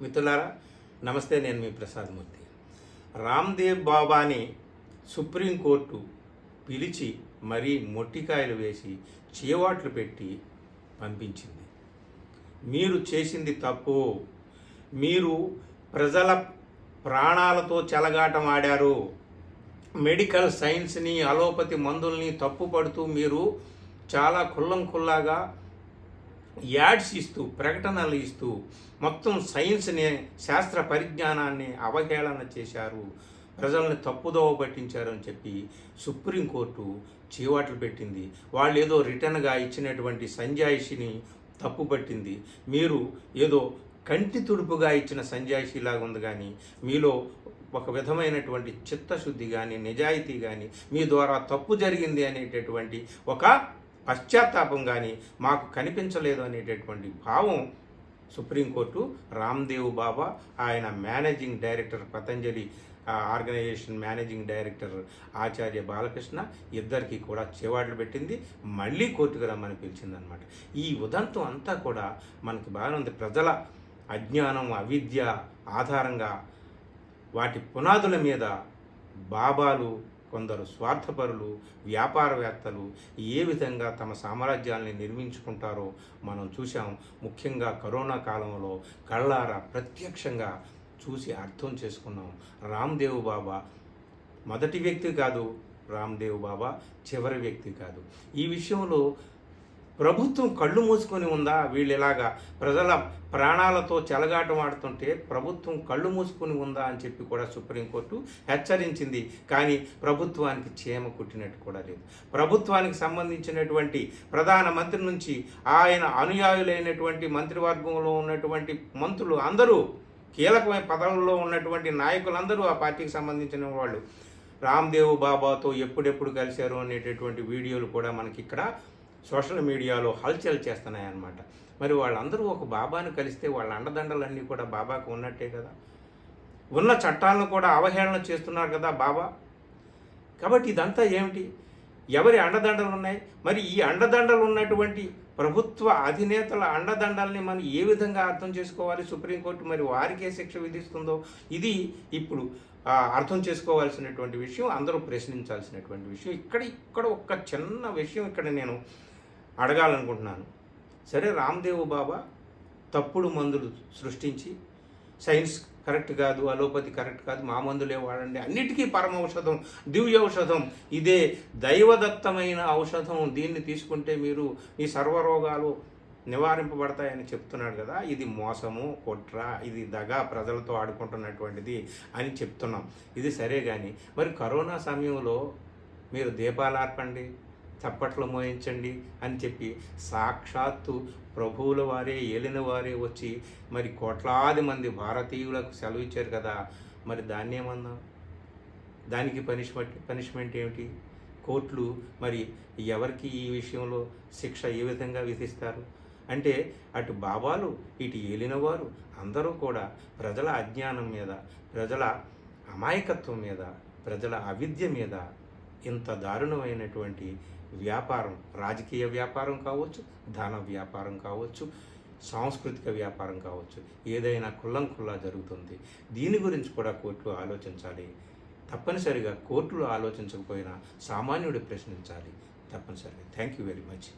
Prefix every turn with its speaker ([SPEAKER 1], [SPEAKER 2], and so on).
[SPEAKER 1] మిత్రులారా నమస్తే, నేను మీ ప్రసాద్ మూర్తి. రామ్దేవ్ బాబాని సుప్రీంకోర్టు పిలిచి మరీ మొట్టికాయలు వేసి చీవాట్లు పెట్టి పంపించింది. మీరు చేసింది తప్పు, మీరు ప్రజల ప్రాణాలతో చెలగాటం ఆడారు, మెడికల్ సైన్స్ని అలోపతి మందుల్ని తప్పుపడుతూ మీరు చాలా కుల్లాగా యాడ్స్ ఇస్తూ ప్రకటనలు ఇస్తూ మొత్తం సైన్స్ని శాస్త్ర పరిజ్ఞానాన్ని అవహేళన చేశారు, ప్రజల్ని తప్పుదోవ పట్టించారు అని చెప్పి సుప్రీంకోర్టు చీవాట్లు పెట్టింది. వాళ్ళు ఏదో రిటర్న్గా ఇచ్చినటువంటి సంజాయిషిని తప్పుపట్టింది. మీరు ఏదో కంటి తుడుపుగా ఇచ్చిన సంజాయిషిలాగా ఉంది, కానీ మీలో ఒక విధమైనటువంటి చిత్తశుద్ధి కానీ నిజాయితీ కానీ మీ ద్వారా తప్పు జరిగింది అనేటటువంటి ఒక పశ్చాత్తాపం కానీ మాకు కనిపించలేదు అనేటటువంటి భావం సుప్రీంకోర్టు రామ్దేవ్ బాబా, ఆయన managing director Patanjali organisation managing director Acharya Balakrishna ఇద్దరికి కూడా చివాట్లు పెట్టింది. మళ్ళీ కోర్టుకు రమ్మని పిలిచిందనమాట. ఈ ఉదంతం అంతా కూడా మనకి బాగానే ఉంది. ప్రజల అజ్ఞానం అవిద్య ఆధారంగా వాటి పునాదుల మీద బాబాలు, కొందరు స్వార్థపరులు, వ్యాపారవేత్తలు ఏ విధంగా తమ సామ్రాజ్యాల్ని నిర్మించుకుంటారో మనం చూసాం. ముఖ్యంగా కరోనా కాలంలో కళ్ళారా ప్రత్యక్షంగా చూసి అర్థం చేసుకున్నాం. రామ్దేవ్ బాబా మొదటి వ్యక్తి కాదు, రామ్దేవ్ బాబా చివరి వ్యక్తి కాదు. ఈ విషయంలో ప్రభుత్వం కళ్ళు మూసుకొని ఉందా? వీళ్ళు ఇలాగా ప్రజల ప్రాణాలతో చెలగాటం ఆడుతుంటే ప్రభుత్వం కళ్ళు మూసుకొని ఉందా అని చెప్పి కూడా సుప్రీంకోర్టు హెచ్చరించింది. కానీ ప్రభుత్వానికి చీమ కుట్టినట్టు కూడా లేదు. ప్రభుత్వానికి సంబంధించినటువంటి ప్రధానమంత్రి నుంచి ఆయన అనుయాయులైనటువంటి మంత్రివర్గంలో ఉన్నటువంటి మంత్రులు అందరూ, కీలకమైన పదవుల్లో ఉన్నటువంటి నాయకులందరూ, ఆ పార్టీకి సంబంధించిన వాళ్ళు రామ్దేవ్ బాబాతో ఎప్పుడెప్పుడు కలిశారు అనేటటువంటి వీడియోలు కూడా మనకి ఇక్కడ సోషల్ మీడియాలో హల్చల్ చేస్తున్నాయన్నమాట. మరి వాళ్ళందరూ ఒక బాబాను కలిస్తే వాళ్ళ అండదండలన్నీ కూడా బాబాకు ఉన్నట్టే కదా. ఉన్న చట్టాలను కూడా అవహేళన చేస్తున్నారు కదా బాబా. కాబట్టి ఇదంతా ఏమిటి? ఎవరి అండదండలు ఉన్నాయి? మరి ఈ అండదండలు ఉన్నటువంటి ప్రభుత్వ అధినేతల అండదండల్ని మనం ఏ విధంగా అర్థం చేసుకోవాలి? సుప్రీంకోర్టు మరి వారికే శిక్ష విధిస్తుందో ఇది ఇప్పుడు అర్థం చేసుకోవాల్సినటువంటి విషయం, అందరూ ప్రశ్నించాల్సినటువంటి విషయం. ఇక్కడ ఒక చిన్న విషయం ఇక్కడ నేను అడగాలనుకుంటున్నాను. సరే, రామ్దేవ్ బాబా తప్పుడు మందులు సృష్టించి సైన్స్ కరెక్ట్ కాదు, అలోపతి కరెక్ట్ కాదు, మా మందులే వాడండి, అన్నిటికీ పరమ ఔషధం, దివ్య ఔషధం, ఇదే దైవదత్తమైన ఔషధం, దీన్ని తీసుకుంటే మీరు ఈ సర్వరోగాలు నివారింపబడతాయని చెప్తున్నాడు కదా. ఇది మోసము, కుట్ర, ఇది దగా, ప్రజలతో ఆడుకుంటున్నటువంటిది అని చెప్తున్నాం. ఇది సరే, కానీ మరి కరోనా సమయంలో మీరు దీపాలు ఆర్పండి, చప్పట్లు మోయించండి అని చెప్పి సాక్షాత్తు ప్రభువుల వారే, ఏలిన వారే వచ్చి మరి కోట్లాది మంది భారతీయులకు సెలవు ఇచ్చారు కదా. మరి దాన్ని ఏమన్నా, దానికి పనిష్మెంట్ ఏమిటి? కోర్టులు మరి ఎవరికి ఈ విషయంలో శిక్ష ఏ విధంగా విధిస్తారు? అంటే అటు బాబాలు, ఇటు ఏలినవారు అందరూ కూడా ప్రజల అజ్ఞానం మీద, ప్రజల అమాయకత్వం మీద, ప్రజల అవిద్య మీద ఇంత దారుణమైనటువంటి వ్యాపారం, రాజకీయ వ్యాపారం కావచ్చు, ధన వ్యాపారం కావచ్చు, సాంస్కృతిక వ్యాపారం కావచ్చు, ఏదైనా కుల్లా జరుగుతుంది. దీని గురించి కూడా కోర్టులు ఆలోచించాలి. తప్పనిసరిగా కోర్టులు ఆలోచించకపోయినా సామాన్యుడు ప్రశ్నించాలి తప్పనిసరిగా. Thank you very much.